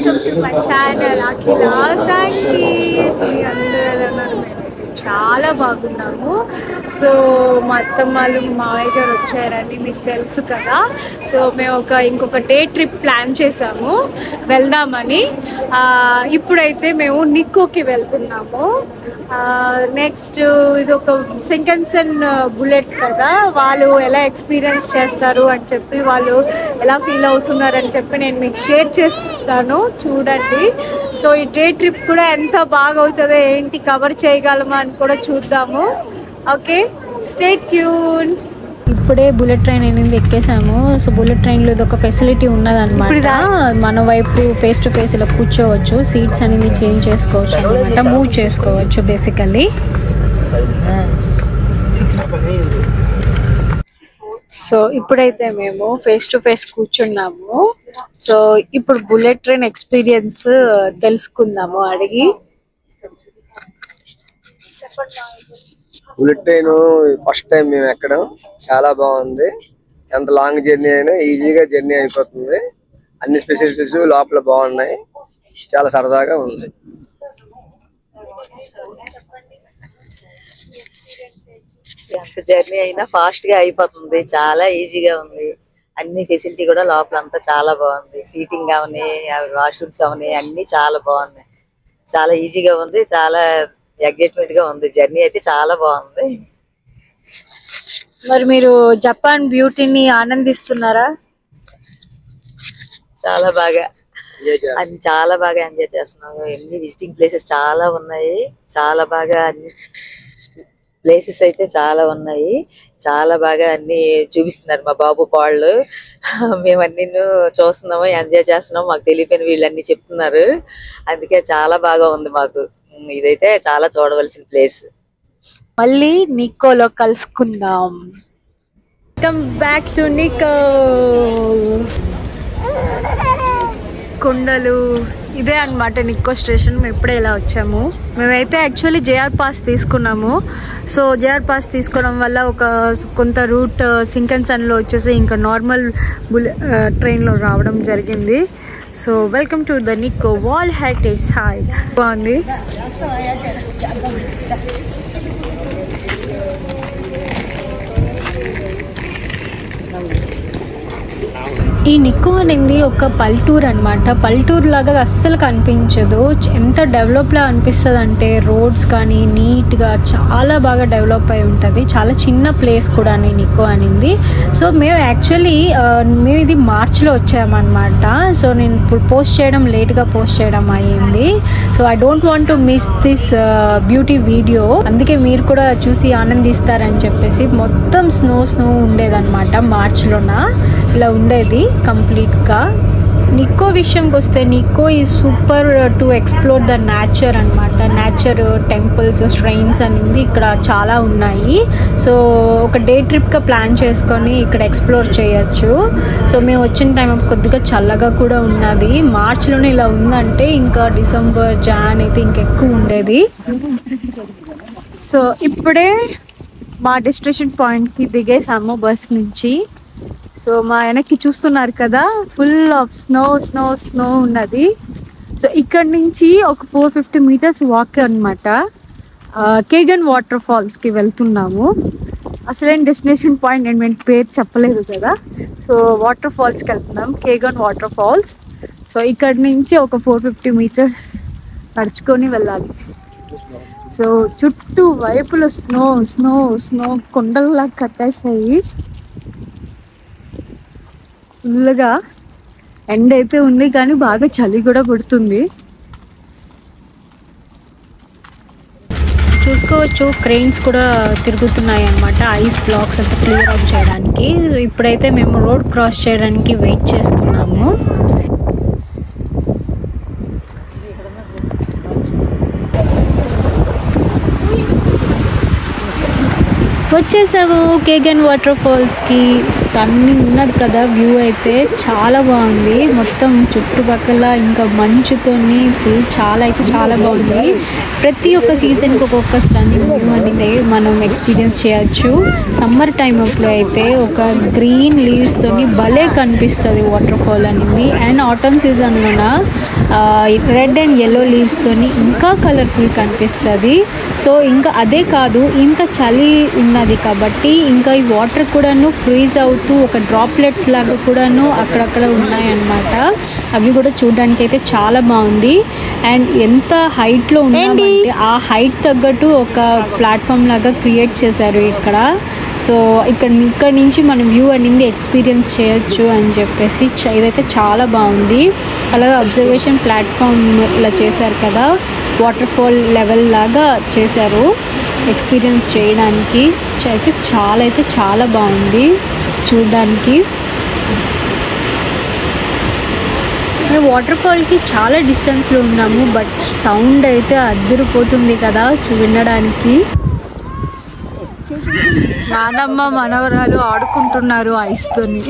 Welcome to my channel అఖిల సంగీత్. మీ అందరూ చాలా బాగున్నాము. సో మా అత్తమ్మలు మావయ్య గారు వచ్చారని మీకు తెలుసు కదా. సో మేము ఇంకొక డే ట్రిప్ ప్లాన్ చేసాము వెళ్దామని. ఇప్పుడైతే మేము నిక్కోకి వెళ్తున్నాము. నెక్స్ట్ ఇది ఒక సింకన్సన్ బుల్లెట్ కదా, వాళ్ళు ఎలా ఎక్స్పీరియన్స్ చేస్తారు అని చెప్పి, వాళ్ళు ఎలా ఫీల్ అవుతున్నారని చెప్పి నేను మీకు షేర్ చేస్తాను, చూడండి. సో ఈ డే ట్రిప్ కూడా ఎంత బాగా అవుతుందో ఏంటి, కవర్ చేయగలమా అని కూడా చూద్దాము. Okay, stay tune. ఇప్పుడే బుల్లెట్ ట్రైన్ అనేది ఎక్కేసాము. సో బుల్లెట్ ట్రైన్లో ఇది ఒక ఫెసిలిటీ ఉన్నదన్నమాట. మన వైపు ఫేస్ టు ఫేస్ ఇలా కూర్చోవచ్చు, సీట్స్ అనేది చేంజ్ చేసుకోవచ్చు అనమాట, మూవ్ చేసుకోవచ్చు బేసికల్లీ. సో ఇప్పుడైతే మేము ఫేస్ టు ఫేస్ కూర్చున్నాము. సో ఇప్పుడు బుల్లెట్ ట్రైన్ ఎక్స్పీరియన్స్ తెలుసుకుందాము అడిగి. బుల్లెట్ ట్రైన్ ఫస్ట్ టైం మేము ఎక్కడం, చాలా బాగుంది. ఎంత లాంగ్ జర్నీ అయినా ఈజీగా జర్నీ అయిపోతుంది. అన్ని ఫెసిలిటీస్ లోపల బాగున్నాయి, చాలా సరదాగా ఉంది. ఎంత జర్నీ అయినా ఫాస్ట్ గా అయిపోతుంది, చాలా ఈజీగా ఉంది. అన్ని ఫెసిలిటీ కూడా లోపల అంతా చాలా బాగుంది. సీటింగ్ అవని, వాష్రూమ్స్ అవని అన్ని చాలా బాగున్నాయి. చాలా ఈజీగా ఉంది, చాలా ఎగ్జైట్మెంట్ గా ఉంది. జర్నీ అయితే చాలా బాగుంది. మరి మీరు జపాన్ బ్యూటీని ఆనందిస్తున్నారా? చాలా బాగా ఎంజాయ్ చేస్తున్నాము. ఎన్ని విజిటింగ్ ప్లేసెస్ చాలా ఉన్నాయి, చాలా బాగా అన్ని ప్లేసెస్ అయితే చాలా ఉన్నాయి. చాలా బాగా అన్ని చూపిస్తున్నారు మా బాబు వాళ్ళు. మేము అన్ని చూస్తున్నాము, ఎంజాయ్ చేస్తున్నాము. మాకు తెలియని వీళ్ళన్నీ చెప్తున్నారు, అందుకే చాలా బాగా ఉంది మాకు. ఇదైతే చాలా చూడవలసిన ప్లేస్. మళ్ళీ నిక్కోలో కలుసుకుందాం. Come back to Nikko. కొండలు ఇదే అన్నమాట నిక్కో స్టేషన్. మేము ఇప్పుడే ఇలా వచ్చాము. మేమైతే యాక్చువల్లీ జేఆర్ పాస్ తీసుకున్నాము. సో జేఆర్ పాస్ తీసుకోవడం వల్ల కొంత రూట్ సింకన్సన్లో వచ్చేసి ఇంకా నార్మల్ ట్రైన్లో రావడం జరిగింది. So welcome to the Nikko world heritage site. బాగుంది. ఈ నిక్కో అనేది ఒక పల్లెటూరు అనమాట. పల్లెటూరు లాగా అస్సలు కనిపించదు. ఎంత డెవలప్లా అనిపిస్తుంది అంటే రోడ్స్ కానీ నీట్గా చాలా బాగా డెవలప్ అయి ఉంటుంది. చాలా చిన్న ప్లేస్ కూడా నిక్కో అనేది. సో మేము యాక్చువల్లీ ఇది మార్చ్లో వచ్చామన్నమాట. సో నేను ఇప్పుడు పోస్ట్ చేయడం లేట్గా పోస్ట్ చేయడం అయ్యింది. So I don't want to miss this beauty video. అందుకే మీరు కూడా చూసి ఆనందిస్తారని చెప్పేసి మొత్తం స్నో ఉండేదన్నమాట. మార్చ్లోన ఇలా ఉండేది కంప్లీట్గా. నిక్కో విషయంకి వస్తే Nikko is super to explore the nature అనమాట. నేచర్, టెంపుల్స్, ష్రైన్స్ అనేది ఇక్కడ చాలా ఉన్నాయి. సో ఒక డే ట్రిప్గా ప్లాన్ చేసుకొని ఇక్కడ ఎక్స్ప్లోర్ చేయొచ్చు. సో మేము వచ్చిన టైం కొద్దిగా చల్లగా కూడా ఉన్నది. మార్చ్లోనే ఇలా ఉందంటే ఇంకా డిసెంబర్, జాన్ అయితే ఇంకెక్కువ ఉండేది. సో ఇప్పుడే మా డెస్టినేషన్ పాయింట్కి దిగేసాము బస్ నుంచి. సో మా వెనక్కి చూస్తున్నారు కదా, ఫుల్ ఆఫ్ స్నో ఉన్నది. సో ఇక్కడ నుంచి ఒక 450 meters వాక్ అనమాట. కేగన్ వాటర్ ఫాల్స్కి వెళ్తున్నాము. అసలైన డెస్టినేషన్ పాయింట్ నేను పేరు చెప్పలేదు కదా. సో వాటర్ ఫాల్స్కి వెళ్తున్నాం, కేగన్ వాటర్ ఫాల్స్. సో ఇక్కడ నుంచి ఒక 450 meters నడుచుకొని వెళ్ళాలి. సో చుట్టూ వైపులో స్నో కొండల్లా కట్టేసాయి. ఫుల్గా ఎండ అయితే ఉంది, కానీ బాగా చలి కూడా పడుతుంది. చూసుకోవచ్చు క్రెయిన్స్ కూడా తిరుగుతున్నాయి అన్నమాట, ఐస్ బ్లాక్స్ అంతా క్లియర్ అవుట్ చేయడానికి. ఇప్పుడైతే మేము రోడ్ క్రాస్ చేయడానికి వెయిట్ చేస్తున్నాము. వచ్చేసాము కేగన్ వాటర్ ఫాల్స్కి. స్టన్నింగ్ ఉన్నది కదా వ్యూ అయితే, చాలా బాగుంది. మొత్తం చుట్టుపక్కల ఇంకా మంచుతోని ఫుల్ చాలా బాగుంది. ప్రతి ఒక్క సీజన్కి ఒక్కొక్క స్టన్నింగ్ వ్యూ అనేది మనం ఎక్స్పీరియన్స్ చేయొచ్చు. సమ్మర్ టైం అప్పుడు అయితే ఒక గ్రీన్ లీవ్స్తోని భలే కనిపిస్తుంది వాటర్ ఫాల్ అనేది. అండ్ ఆటమ్ సీజన్లోన రెడ్ అండ్ ఎల్లో లీవ్స్తోని ఇంకా కలర్ఫుల్ కనిపిస్తుంది. సో ఇంకా అదే కాదు, ఇంత చలి ఉన్నది కాబట్టి ఇంకా ఈ వాటర్ కూడాను ఫ్రీజ్ అవుతూ ఒక డ్రాప్లెట్స్ లాగా కూడాను అక్కడక్కడ ఉన్నాయన్నమాట. అవి కూడా చూడడానికి అయితే చాలా బాగుంది. అండ్ ఎంత హైట్లో ఉన్నామంటే ఆ హైట్ తగ్గట్టు ఒక ప్లాట్ఫామ్ లాగా క్రియేట్ చేశారు ఇక్కడ. సో ఇక్కడ నుంచి మనం వ్యూ అనేది ఎక్స్పీరియన్స్ చేయొచ్చు అని చెప్పేసి ఇదైతే చాలా బాగుంది. అలాగే అబ్జర్వేషన్ ప్లాట్ఫామ్ ఇలా చేశారు కదా, వాటర్ ఫాల్ లెవెల్ లాగా చేశారు ఎక్స్పీరియన్స్ చేయడానికి. అయితే చాలా బాగుంది చూడడానికి. మేము వాటర్ ఫాల్కి చాలా డిస్టెన్స్లో ఉన్నాము, బట్ సౌండ్ అయితే అదిరిపోతుంది కదా వినడానికి. నానమ్మ మనవరాలు ఆడుకుంటున్నారు ఐస్తోని.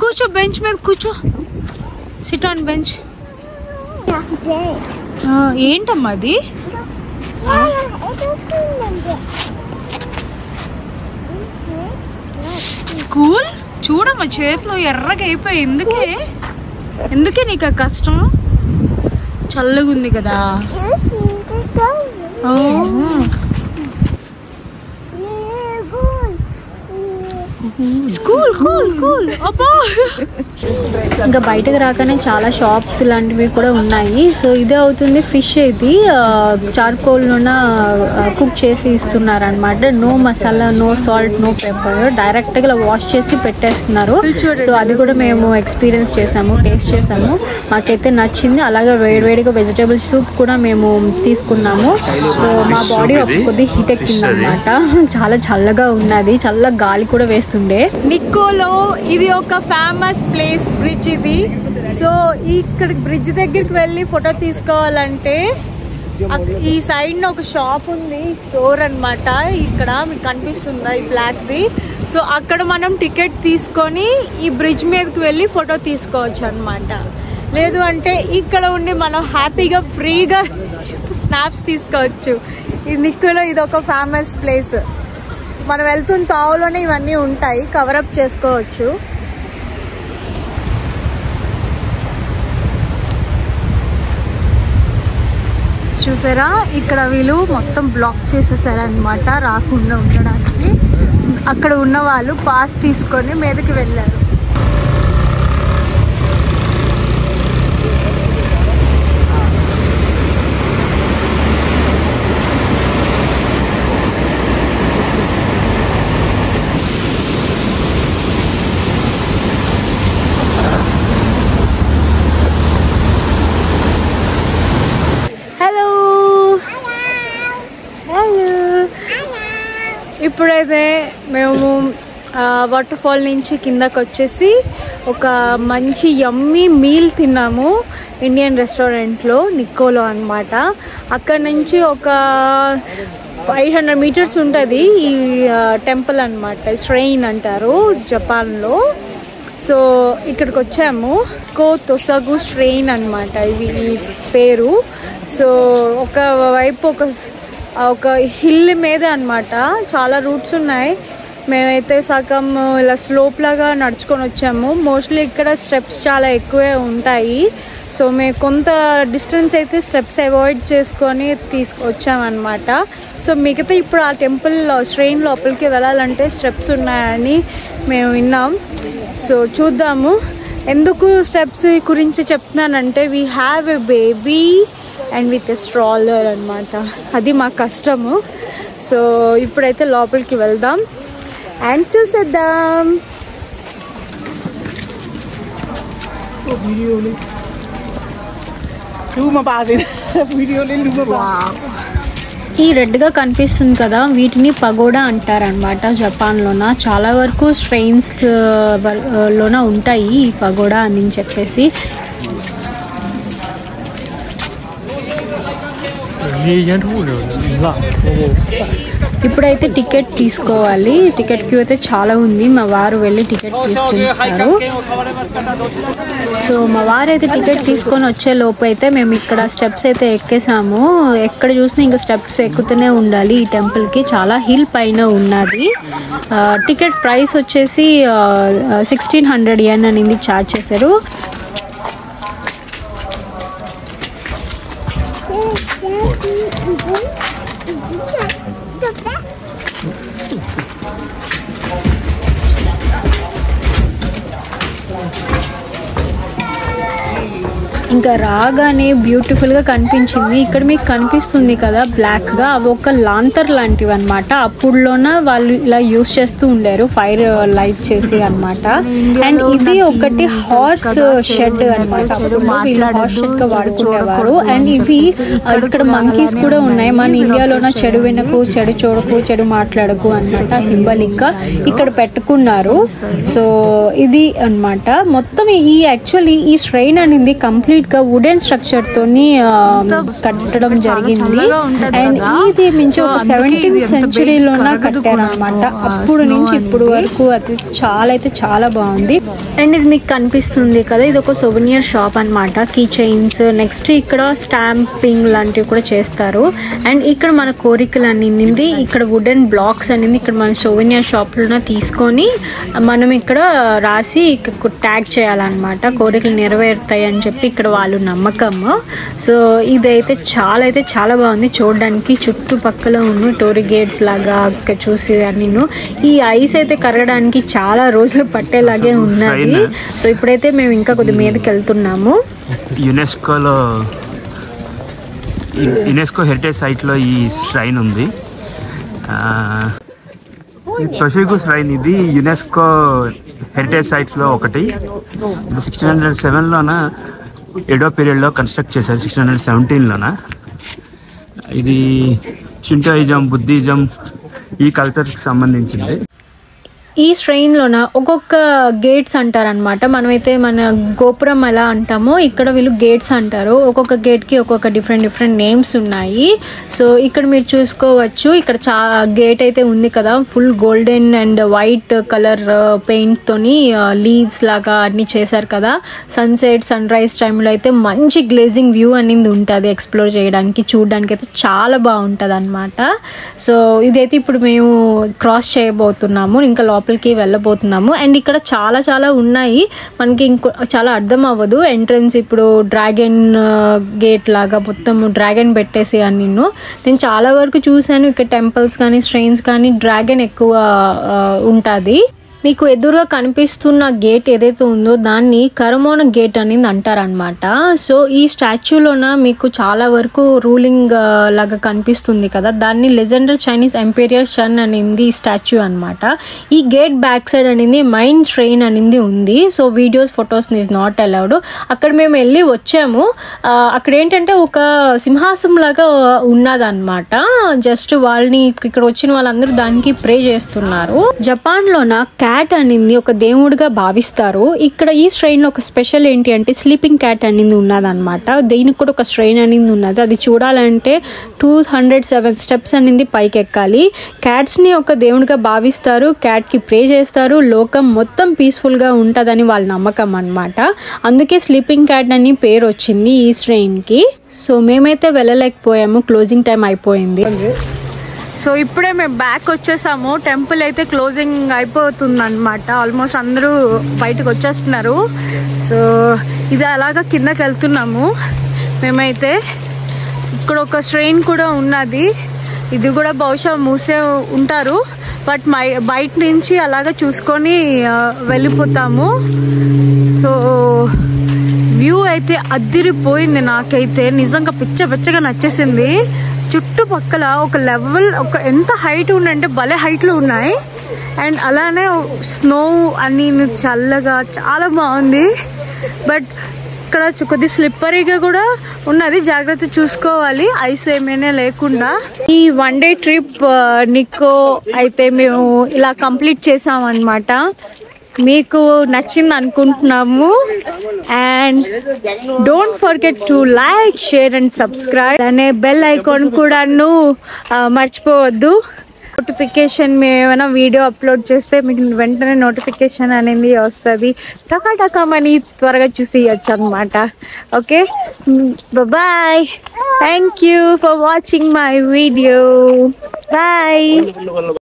కూర్చో, బెంచ్ మీద కూర్చో, సిట్ ఆన్ బెంచ్. ఏంటమ్మా అది? స్కూల్ చూడమ్మా, చేతిలో ఎర్రగా అయిపోయి. ఎందుకే నీకు ఆ కష్టం? చల్లగా ఉంది కదా. ఇంకా బయటకు రాగానే చాలా షాప్స్ లాంటివి కూడా ఉన్నాయి. సో ఇదే అవుతుంది ఫిష్. ఇది చార్కోల్లోన కుక్ చేసి ఇస్తున్నారు అనమాట. No masala, no salt, no pepper, డైరెక్ట్గా వాష్ చేసి పెట్టేస్తున్నారు. సో అది కూడా మేము ఎక్స్పీరియన్స్ చేసాము, టేస్ట్ చేసాము. మాకైతే నచ్చింది. అలాగే వేడివేడిగా వెజిటేబుల్ సూప్ కూడా మేము తీసుకున్నాము. సో మా బాడీ కొద్ది హీట్ ఎక్కింది అనమాట. చాలా చల్లగా ఉన్నది, చల్ల గాలి కూడా వేస్తుండే. నికోలో ఇది ఒక ఫేమస్ ప్లేస్, బ్రిడ్జ్ ఇది. సో ఇక్కడ బ్రిడ్జ్ దగ్గరికి వెళ్ళి ఫోటో తీసుకోవాలంటే ఈ సైడ్ ఒక షాప్ ఉంది, స్టోర్ అన్నమాట. ఇక్కడ మీకు కనిపిస్తుందా ఈ బ్లాక్ ది? సో అక్కడ మనం టికెట్ తీసుకొని ఈ బ్రిడ్జ్ మీదకి వెళ్ళి ఫోటో తీసుకోవచ్చు అన్నమాట. లేదు అంటే ఇక్కడ ఉండి మనం హ్యాపీగా ఫ్రీగా స్నాప్స్ తీసుకోవచ్చు. ఈ నికోలో ఇది ఒక ఫేమస్ ప్లేస్. మనం వెళ్తున్న తావులోనే ఇవన్నీ ఉంటాయి, కవరప్ చేసుకోవచ్చు. చూసారా, ఇక్కడ వీళ్ళు మొత్తం బ్లాక్ చేసేసారనమాట రాకుండా ఉండడానికి. అక్కడ ఉన్న వాళ్ళు పాస్ తీసుకొని మీదకి వెళ్ళారు. ఇప్పుడైతే మేము వాటర్ ఫాల్ నుంచి కిందకు వచ్చేసి ఒక మంచి యమ్మీ మీల్ తిన్నాము ఇండియన్ రెస్టారెంట్లో, నికోలో అన్నమాట. అక్కడ నుంచి ఒక 500 మీటర్స్ ఉంటుంది ఈ టెంపుల్ అన్నమాట. శ్రైన్ అంటారు జపాన్లో. సో ఇక్కడికి వచ్చాము. తొసగు శ్రైన్ అన్నమాట ఇది ఈ పేరు. సో ఒక వైపు ఒక హిల్ మీద అన్నమాట. చాలా రూట్స్ ఉన్నాయి. మేమైతే సగం ఇలా స్లోప్ లాగా నడుచుకొని వచ్చాము. మోస్ట్లీ ఇక్కడ స్టెప్స్ చాలా ఎక్కువే ఉంటాయి. సో మేము కొంత డిస్టెన్స్ అయితే స్టెప్స్ అవాయిడ్ చేసుకొని తీసుకొచ్చామన్నమాట. సో మిగతా ఇప్పుడు ఆ టెంపుల్ శ్రైన్ లోపలికి వెళ్ళాలంటే స్టెప్స్ ఉన్నాయని మేము విన్నాం. సో చూద్దాము. ఎందుకు స్టెప్స్ గురించి చెప్తున్నానంటే we have a baby and with a stroller అనమాట. అది మా కష్టము. సో ఇప్పుడైతే లోపలికి వెళ్దాం అండ్ చూసేద్దాం. ఈ రెడ్గా కనిపిస్తుంది కదా, వీటిని పగోడా అంటారనమాట జపాన్లోన. చాలా వరకు స్ట్రెయిన్స్ లోన ఉంటాయి ఈ పగోడా అని చెప్పేసి. ఇప్పుడైతే టికెట్ తీసుకోవాలి. టికెట్ క్యూ అయితే చాలా ఉంది. మా వారు వెళ్ళి టికెట్ తీసుకుంటారు. సో మా వారు అయితే టికెట్ తీసుకొని వచ్చే లోపు అయితే మేము ఇక్కడ స్టెప్స్ అయితే ఎక్కేసాము. ఎక్కడ చూసినా ఇంకా స్టెప్స్ ఎక్కుతూనే ఉండాలి. ఈ టెంపుల్కి చాలా హిల్ పైన ఉన్నది. టికెట్ ప్రైస్ వచ్చేసి 1600 yen అనేది ఛార్జ్ చేశారు. ఇంకా రాగానే బ్యూటిఫుల్గా కనిపించింది. ఇక్కడ మీకు కనిపిస్తుంది కదా బ్లాక్గా, అవి ఒక లాంతర్ లాంటివి అనమాట. అప్పుడులోన వాళ్ళు ఇలా యూస్ చేస్తూ ఉండారు ఫైర్ లైట్ చేసి అనమాట. అండ్ ఇది ఒకటి హార్స్ షెడ్ అనమాట. అప్పుడు వీళ్ళు హార్స్ షెడ్ గా వాడుకునేవారు. అండ్ ఇవి ఇక్కడ మంకీస్ కూడా ఉన్నాయి. మన ఇండియాలోన చెడు వినకు, చెడు చూడకు, చెడు మాట్లాడకు అనమాట సింబాలిక్ గా ఇక్కడ పెట్టుకున్నారు. సో ఇది అనమాట మొత్తం. ఈ యాక్చువల్లీ ఈ శ్రైన్ అనేది కంప్లీట్ గా వుడెన్ స్ట్రక్చర్ తోని కట్టడం జరిగింది. అండ్ ఇది మించి ఒక 17th సెంచరీలోన కట్టారనమాట. అప్పుడు నుంచి ఇప్పుడు వరకు అది చాలా బాగుంది. అండ్ ఇది మీకు కనిపిస్తుంది కదా, ఇది ఒక సోవెనియర్ షాప్ అనమాట. కీ చైన్స్, నెక్స్ట్ ఇక్కడ స్టాంపింగ్ లాంటివి కూడా చేస్తారు. అండ్ ఇక్కడ మన కోరికలు అనేది ఇక్కడ వుడెన్ బ్లాక్స్ అనేది ఇక్కడ మన సోవెనియర్ షాప్ లోన తీసుకొని మనం ఇక్కడ రాసి ట్యాగ్ చేయాలన్నమాట. కోరికలు నెరవేరుతాయి అని చెప్పి ఇక్కడ వాళ్ళు నమ్మకము. సో ఇదైతే చాలా బాగుంది చూడడానికి. చుట్టుపక్కల ఉన్న టోరీ గేట్స్ లాగా చూసి నేను ఈ ఐస్ అయితే కరగడానికి చాలా రోజులు పట్టేలాగే ఉన్నది. సో ఇప్పుడైతే మేము ఇంకా కొద్ది మీదకి వెళ్తున్నాము. యునెస్కో హెరిటేజ్ సైట్ లో ఈ శ్రైన్ ఉంది. తొషిగు శ్రైన్ ఇది యునెస్కో హెరిటేజ్ సైట్స్ లో ఒకటి. 1607లోన ఎడో పీరియడ్లో కన్స్ట్రక్ట్ చేశారు. 1617లోన ఇది షింటోయిజం, బుద్ధిజం ఈ కల్చర్కి సంబంధించింది. ఈ శ్రైన్లోన ఒక్కొక్క గేట్స్ అంటారనమాట. మనమైతే మన గోపురం ఎలా అంటామో ఇక్కడ వీళ్ళు గేట్స్ అంటారు. ఒక్కొక్క గేట్కి ఒక్కొక్క డిఫరెంట్ నేమ్స్ ఉన్నాయి. సో ఇక్కడ మీరు చూసుకోవచ్చు, ఇక్కడ గేట్ అయితే ఉంది కదా, full golden and white colour paint తోని లీవ్స్ లాగా అన్ని చేశారు కదా. సన్సెట్, సన్ రైజ్ టైంలో అయితే మంచి గ్లేజింగ్ వ్యూ అనేది ఉంటుంది. ఎక్స్ప్లోర్ చేయడానికి, చూడడానికి అయితే చాలా బాగుంటుంది అనమాట. సో ఇదైతే ఇప్పుడు మేము క్రాస్ చేయబోతున్నాము, ఇంకా లోపలికి వెళ్ళబోతున్నాము. అండ్ ఇక్కడ చాలా ఉన్నాయి, మనకి ఇంకో చాలా అర్థం అవ్వదు. ఎంట్రన్స్ ఇప్పుడు డ్రాగన్ గేట్ లాగా మొత్తం డ్రాగన్ పెట్టేసి అని నేను చాలా వరకు చూశాను. ఇక్కడ టెంపుల్స్ కానీ శ్రైన్స్ కానీ డ్రాగన్ ఎక్కువ ఉంటుంది. మీకు ఎదురుగా కనిపిస్తున్న గేట్ ఏదైతే ఉందో దాన్ని కరమోన గేట్ అనేది అంటారనమాట. సో ఈ స్టాచ్యూలోన మీకు చాలా వరకు రూలింగ్ లాగా కనిపిస్తుంది కదా, దాన్ని లెజెండరీ చైనీస్ ఎంపీరియర్ షన్ అనేది స్టాచ్యూ అనమాట. ఈ గేట్ బ్యాక్ సైడ్ అనేది మైన్ శ్రైన్ అనేది ఉంది. So videos, photos is not allowed. అక్కడ మేము వెళ్ళి వచ్చాము. అక్కడ ఏంటంటే ఒక సింహాసం లాగా ఉన్నదన్నమాట. జస్ట్ వాళ్ళని ఇక్కడ వచ్చిన వాళ్ళందరూ దానికి ప్రే చేస్తున్నారు. జపాన్లోన క్యాట్ అనేది ఒక దేవుడిగా భావిస్తారు. ఇక్కడ ఈ శ్రైన్ లో ఒక స్పెషల్ ఏంటి అంటే స్లీపింగ్ క్యాట్ అనేది ఉన్నదన్నమాట. దీనికి కూడా ఒక శ్రైన్ అనేది ఉన్నది. అది చూడాలంటే 207 స్టెప్స్ అనేది పైకి ఎక్కాలి. క్యాట్స్ ని ఒక దేవుడిగా భావిస్తారు, క్యాట్ కి ప్రే చేస్తారు. లోకం మొత్తం పీస్ఫుల్ గా ఉంటదని వాళ్ళ నమ్మకం అన్నమాట. అందుకే స్లీపింగ్ క్యాట్ అని పేరు వచ్చింది ఈ శ్రైన్ కి. సో మేమైతే వెళ్ళలేకపోయాము, క్లోజింగ్ టైం అయిపోయింది. సో ఇప్పుడే మేము బ్యాక్ వచ్చేసాము. టెంపుల్ అయితే క్లోజింగ్ అయిపోతుంది అనమాట. ఆల్మోస్ట్ అందరూ బయటకు వచ్చేస్తున్నారు. సో ఇది అలాగా కిందకి వెళ్తున్నాము మేమైతే. ఇక్కడ ఒక శ్రైన్ కూడా ఉన్నది. ఇది కూడా బహుశా మూసే ఉంటారు, బట్ బయట నుంచి అలాగా చూసుకొని వెళ్ళిపోతాము. సో వ్యూ అయితే అద్దిరిపోయింది. నాకైతే నిజంగా పిచ్చగా నచ్చేసింది. చుట్టుపక్కల ఒక లెవెల్, ఒక ఎంత హైట్ ఉందంటే భలే హైట్లు ఉన్నాయి. అండ్ అలానే స్నో అని చల్లగా చాలా బాగుంది. బట్ ఇక్కడ కొద్ది స్లిప్పరీగా కూడా ఉన్నది, జాగ్రత్త చూసుకోవాలి ఐస్ ఏమైనా లేకుండా. ఈ 1 డే ట్రిప్ నిక్కో అయితే మేము ఇలా కంప్లీట్ చేసాం అన్నమాట. మీకు నచ్చింది అనుకుంటున్నాము. And don't forget to like, share and subscribe అనే బెల్ ఐకాన్ కూడాను మర్చిపోవద్దు. నోటిఫికేషన్ మేము ఏమైనా వీడియో అప్లోడ్ చేస్తే మీకు వెంటనే నోటిఫికేషన్ అనేది వస్తుంది. టకాటకమని త్వరగా చూసేయచ్చు అనమాట. Okay, bye. Thank you for watching my video. Bye.